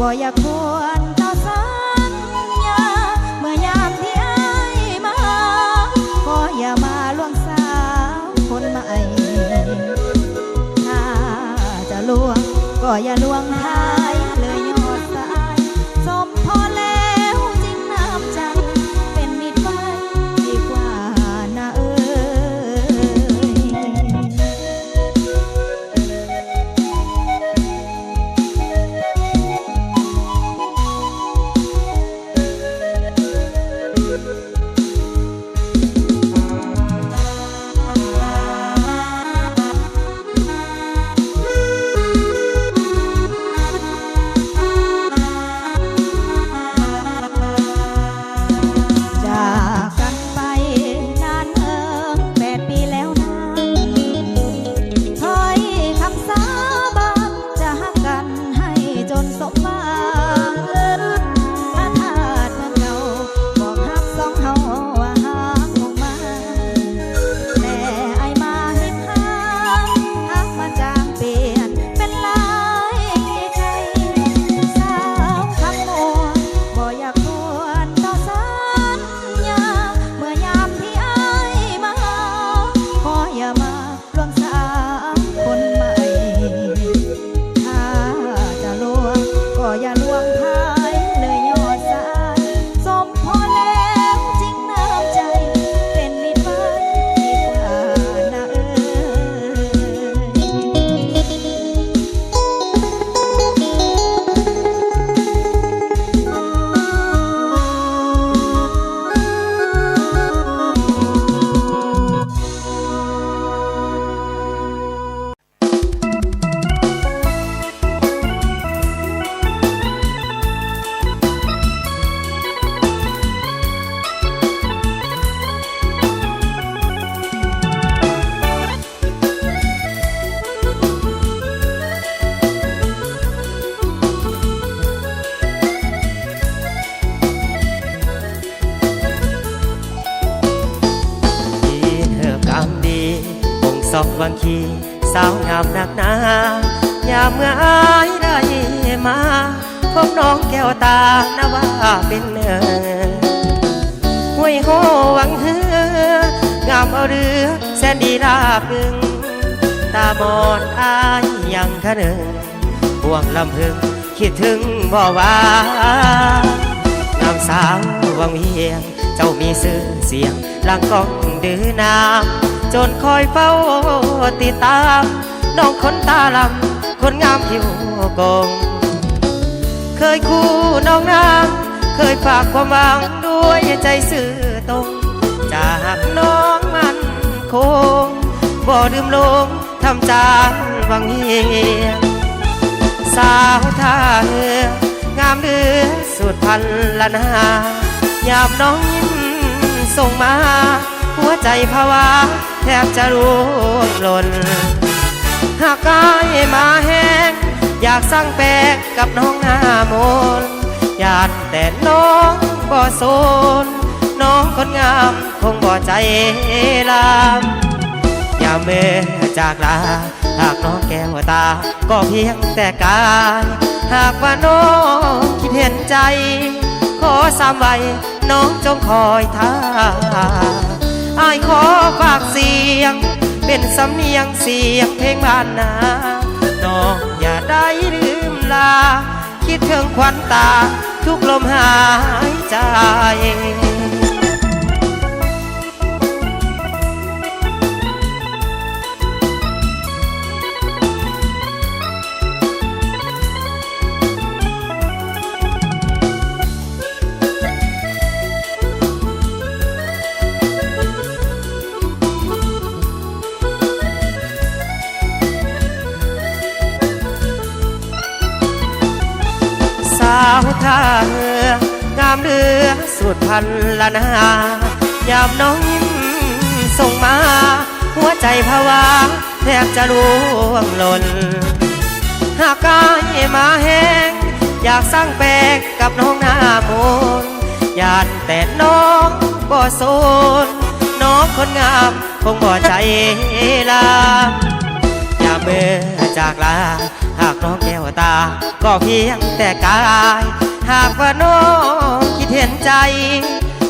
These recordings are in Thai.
ก็อย่าควรต่อสัญญาเมื่อยามที่อ้ายมาก็อย่ามาล่วงสาวคนใหม่ถ้าจะลวงก็อย่าลวงท้ายเลยยอดสายสมพอแล้วจริงน้ำใจเป็นมิตรไว้ดีกว่านะเอ้บางทีสาวงามนักหนายามเมื่ออายได้มาพบน้องแก้วตานะว่าเป็นห้วยโหวังเฮืองามเอาเรือแสนดีราบหนึ่งตาบอดอายยังคะหนึ่งห่วงลำพึงคิดถึงบ่ว่างามสาววังเวียงเจ้ามีชื่อเสียงหลังกล้องดื้อน้ำจนคอยเฝ้าติดตามน้องคนตาลำคนงามผิวกงเคยคู่น้องนางเคยฝากความหวังด้วยใจซื่อตรงจากน้องมันคงบ่ดื่มลงทำจานวังเฮียสาวท่าเรืองามเรือสุดพันละนายามน้องยิ้มส่งมาหัวใจภาวะแทบจะร่วงหล่นหากกายมาแห้งอยากสร้างแปลกกับน้องหน้ามนอยากแต่น้องบ่สนน้องคนงามคงบ่ใจลามอย่าเมื่อจากลาหากน้องแก้วตาก็เพียงแต่กายหากว่าน้องคิดเห็นใจขอสามไว้น้องจงคอยท่าอายขอฝากเสียงเป็นสำเนียงเสียงเพลงบ้านนาน้องอย่าได้ลืมลาคิดถึงควันตาทุกลมหายใจ าวท่าเรืองามเรือสุดพันละนายามน้องยิ้มส่งมาหัวใจภาวะแทบจะร่วงหล่นหากกายมาแห้งอยากสร้างแปลกกับน้องหน้ามนยานแต่น้องบ่สนน้องคนงามคงบ่ใจลาอย่าเบื่อจากลา หากน้องแก้วตา ก็เพียงแต่กาย หากว่าน้องคิดเห็นใจ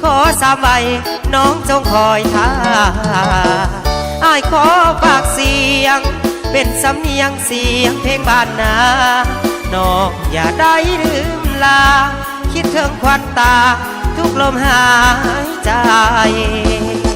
ขอสามใบน้องจงคอยท่าอ้ายขอฝากเสียง เป็นสำเนียงเสียงเพลงบ้านนาน้องอย่าได้ลืมลา คิดถึงควันตา ทุกลมหายใจ ข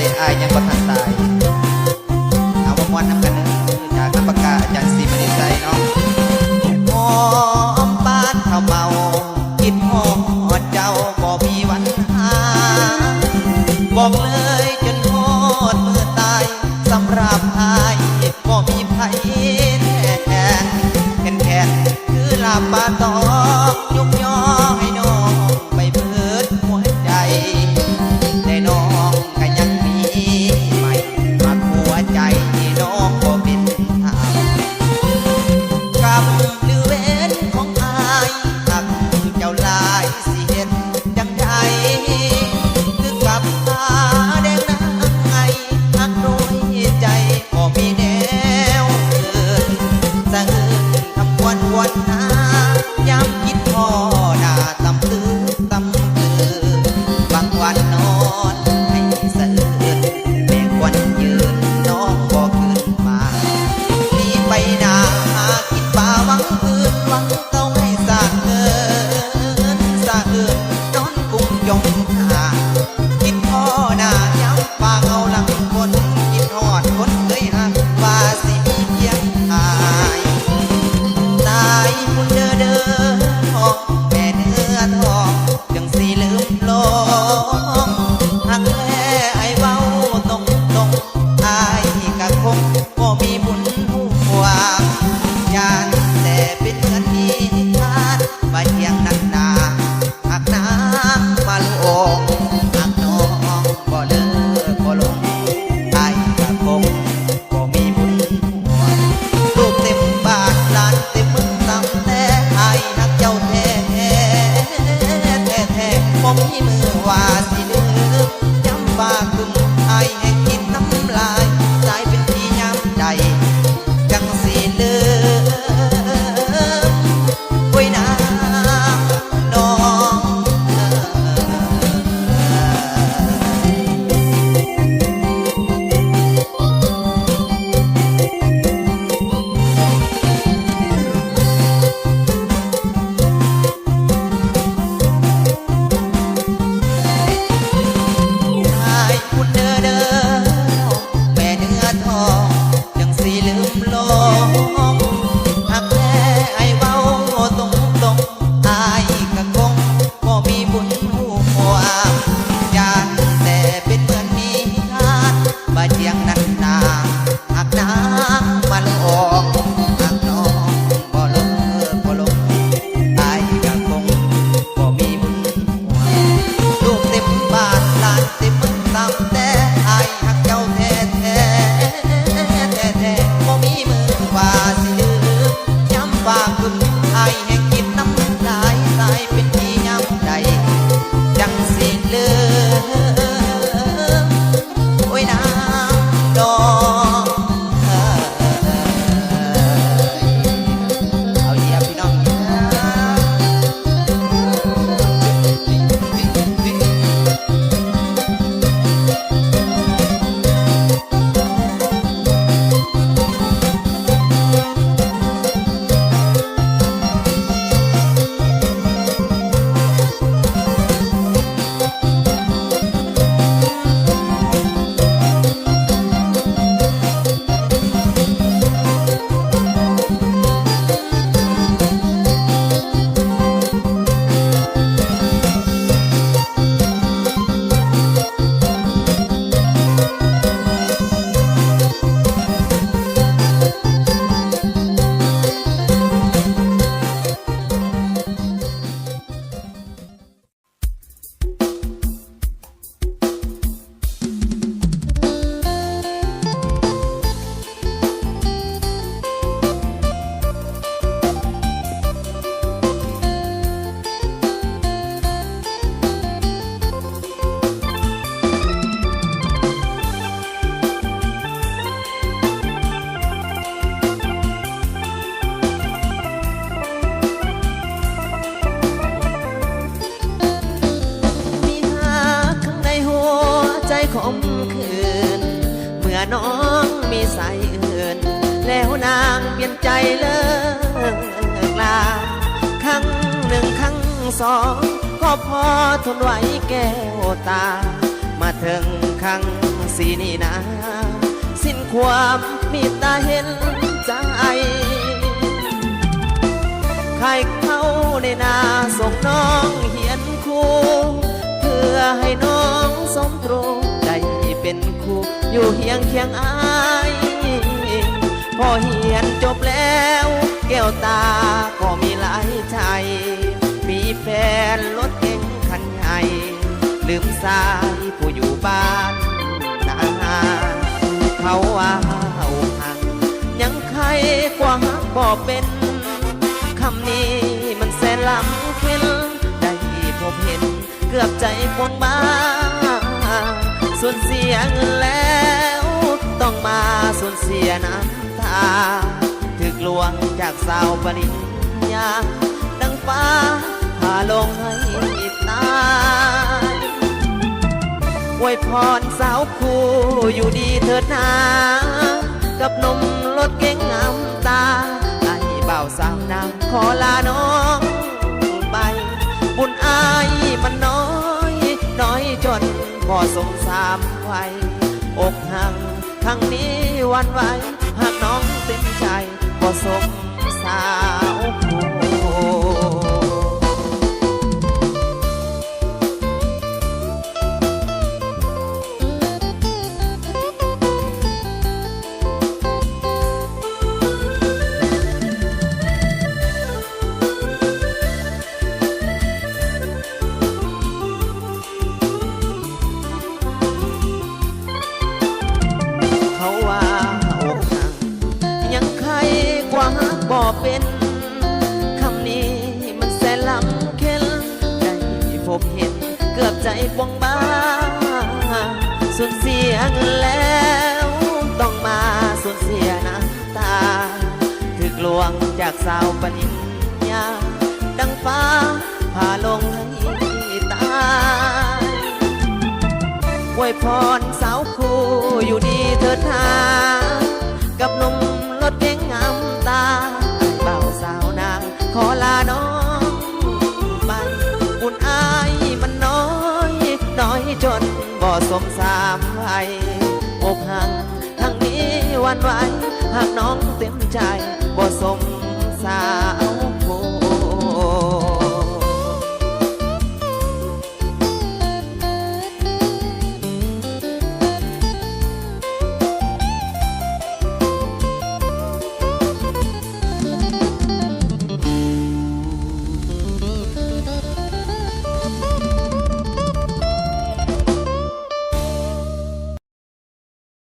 ดอายยังบ่ทันตายเอามามวนนำกันเด้อจากคำประกาศอาจารย์ศรีมณีไสเนาะหอมปานข้าวเมาคิดฮอดเจ้าบ่มีวันหาบอกเลยจนฮอดมือตายสำหรับอายบ่มีไผแทนแค่คือลาบปาตอกยกย่อให้น้องไปเบิดหัวใจแต่น้องก็ยังมีใหม่มาหัวใจที่น้องบ่เป็นทางกับหรือเว้นของอายหักเจ้าลายสิเห็นจังใดคือกับตาแดงนางไงหักโดยใจบ่มีแนวอื่นสะอื้นทำวันหายามคิดพอหน้าตำตื้อบางวันนอนให้สะอื้นแม่ควันยืนน้องบ่ขึ้นมานี่ไปนาหากินป่าหวังอื่นหวังเต้าให้สะเอินนอนกุ้งยงหาคิดพอหน้ายามป่าเงาหลังคนคิดฮอดคนเคยหักว่าสิมีเพียงอายตายคุณเด้อทองแม่เนื้อทองจังสิลืมลงหักแท้ไอ้เว้าตรงอายก็คงบ่มีบุญหัวยานแต่เป็นเงินที่ทานมาเที่ยงนักหนาหักนางมาลงหักน้องบ่เลิกบ่ลงอายก็คงบ่มีบุญหัวลูกเต็มบ้านหลานเต็มเมืองตำแต่อายหักเจ้าแท้บ่มีมือว่าสิลืมย้ำว่าคึมอายให้กินน้ำลายสายเป็นที่ย้ำใดจังสิลืมไว้นางน้อง น้องมีสายอื่นแล้วนางเปลี่ยนใจเลิกลาครั้งหนึ่งครั้งสองก็พอทนไหวแก้วตามาถึงครั้ง สีนี่นะสิ้นความมีตาเห็นใจใครเข้าในนาส่งน้องเหียนครูเพื่อให้น้องสมตรงได้เป็นครูอยู่เฮียงเคียงอายพอเหียนจบแล้วแก้วตาก็มีหลายใจมีแฟนรถเก๋งคันใหญ่ลืมสายผู้อยู่บ้านนาเขาว่าอกหักยังใครกว่าหักบ่เป็นคำนี้มันแสนล้ำเค็นได้พบเห็นเกือบใจปวงบ้าสูญเสียเงินแล้วต้องมาสูญเสียน้ำตาถึกลวงจากสาวปริญญาดังฟ้าพาลงให้ตายอวยพรสาวคู่อยู่ดีเถิดนากับหนุ่มรถเก๋งงามตาไอ้เบาสาวนางขอลาน้องไปบุญอายมันน้อยน้อยจนพอสงสารไว้อกหักครั้งนี้วันไหวหากน้องเต็มใจพอสมสาวคู่บ่เป็นคำนี้มันแสนล้ำเค็นได้พบเห็นเกือบใจปวงบ้าสูญเสียเงินแล้วต้องมาสูญเสียน้ำตาถึกลวงจากสาวปริญญาดังฟ้าพาลงให้ตายอวยพรสาวคู่อยู่ดีเถิดหากับหนุ่มรถเก๋งงามตาเบาสาวนางขอลาน้องไปบุญอายมันน้อยน้อยจนบ่สมสามไว้อกหักทั้งนี้วันไหวหากน้องเต็มใจบ่สมสาม